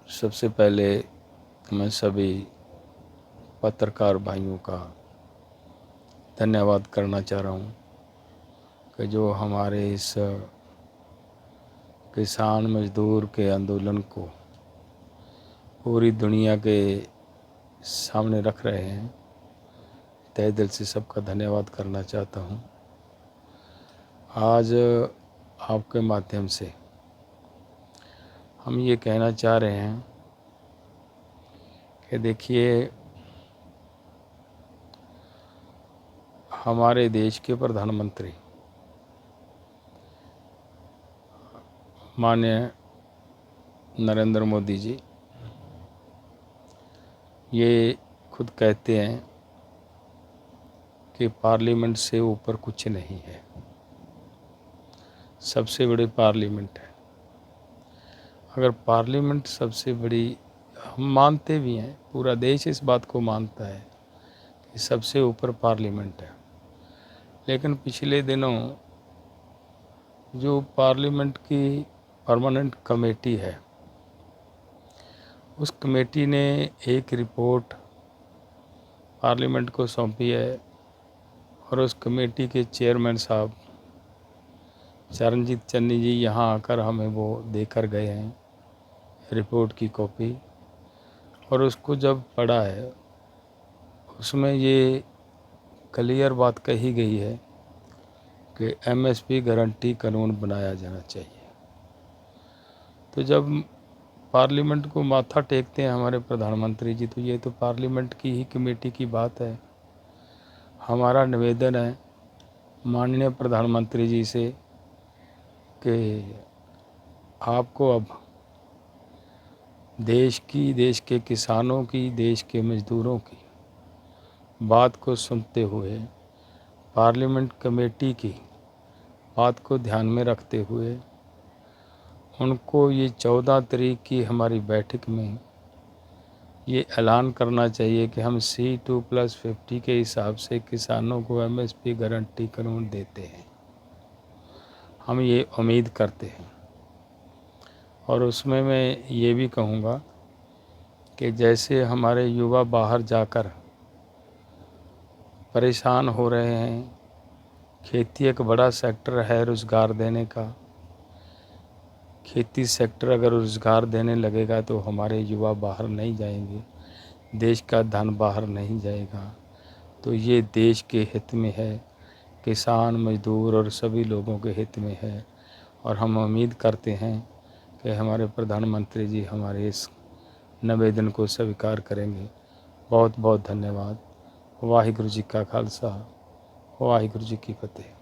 सबसे पहले मैं सभी पत्रकार भाइयों का धन्यवाद करना चाह रहा हूँ कि जो हमारे इस किसान मजदूर के आंदोलन को पूरी दुनिया के सामने रख रहे हैं। तहे दिल से सबका धन्यवाद करना चाहता हूँ। आज आपके माध्यम से हम ये कहना चाह रहे हैं कि देखिए, हमारे देश के प्रधानमंत्री माननीय नरेंद्र मोदी जी ये खुद कहते हैं कि पार्लियामेंट से ऊपर कुछ नहीं है, सबसे बड़ी पार्लियामेंट है। अगर पार्लियामेंट सबसे बड़ी, हम मानते भी हैं, पूरा देश इस बात को मानता है कि सबसे ऊपर पार्लियामेंट है, लेकिन पिछले दिनों जो पार्लियामेंट की परमानेंट कमेटी है, उस कमेटी ने एक रिपोर्ट पार्लियामेंट को सौंपी है और उस कमेटी के चेयरमैन साहब चरणजीत चन्नी जी यहाँ आकर हमें वो देकर गए हैं रिपोर्ट की कॉपी। और उसको जब पढ़ा है, उसमें ये क्लियर बात कही गई है कि एमएसपी गारंटी कानून बनाया जाना चाहिए। तो जब पार्लियामेंट को माथा टेकते हैं हमारे प्रधानमंत्री जी, तो ये तो पार्लियामेंट की ही कमेटी की बात है। हमारा निवेदन है माननीय प्रधानमंत्री जी से कि आपको अब देश के किसानों की, देश के मज़दूरों की बात को सुनते हुए, पार्लियामेंट कमेटी की बात को ध्यान में रखते हुए उनको ये 14 तारीख की हमारी बैठक में ये ऐलान करना चाहिए कि हम C2+50 के हिसाब से किसानों को एमएसपी गारंटी कानून देते हैं। हम ये उम्मीद करते हैं। और उसमें मैं ये भी कहूँगा कि जैसे हमारे युवा बाहर जाकर परेशान हो रहे हैं, खेती एक बड़ा सेक्टर है रोज़गार देने का। खेती सेक्टर अगर रोज़गार देने लगेगा तो हमारे युवा बाहर नहीं जाएंगे, देश का धन बाहर नहीं जाएगा। तो ये देश के हित में है, किसान मजदूर और सभी लोगों के हित में है। और हम उम्मीद करते हैं कि हमारे प्रधानमंत्री जी हमारे इस निवेदन को स्वीकार करेंगे। बहुत बहुत धन्यवाद। वाहिगुरु जी का खालसा, वाहिगुरु जी की फतेह।